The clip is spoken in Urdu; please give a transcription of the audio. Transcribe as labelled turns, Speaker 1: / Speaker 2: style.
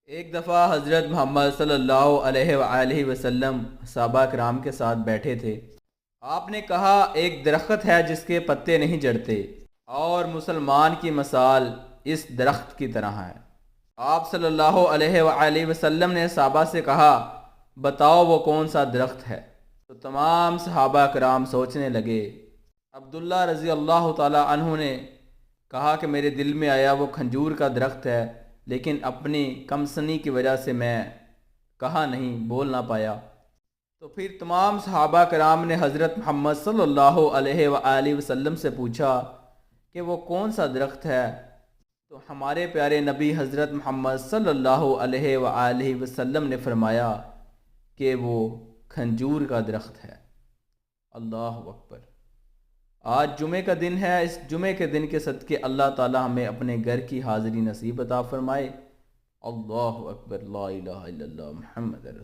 Speaker 1: ایک دفعہ حضرت محمد صلی اللہ علیہ وآلہ وسلم صحابہ کرام کے ساتھ بیٹھے تھے۔ آپ نے کہا، ایک درخت ہے جس کے پتے نہیں جھڑتے، اور مسلمان کی مثال اس درخت کی طرح ہے۔ آپ صلی اللہ علیہ وآلہ وسلم نے صحابہ سے کہا، بتاؤ وہ کون سا درخت ہے؟ تو تمام صحابہ کرام سوچنے لگے۔ عبداللہ رضی اللہ تعالی عنہ نے کہا کہ میرے دل میں آیا وہ کھجور کا درخت ہے، لیکن اپنی کم سنی کی وجہ سے میں کہا نہیں، بول نہ پایا۔ تو پھر تمام صحابہ کرام نے حضرت محمد صلی اللہ علیہ وآلہ وسلم سے پوچھا کہ وہ کون سا درخت ہے؟ تو ہمارے پیارے نبی حضرت محمد صلی اللہ علیہ وآلہ وسلم نے فرمایا کہ وہ کھجور کا درخت ہے۔ اللہ اکبر! آج جمعے کا دن ہے، اس جمعے کے دن کے صدقے اللہ تعالی ہمیں اپنے گھر کی حاضری نصیب عطا فرمائے۔ اللہ اکبر، لا الہ الا اللہ، محمد رسول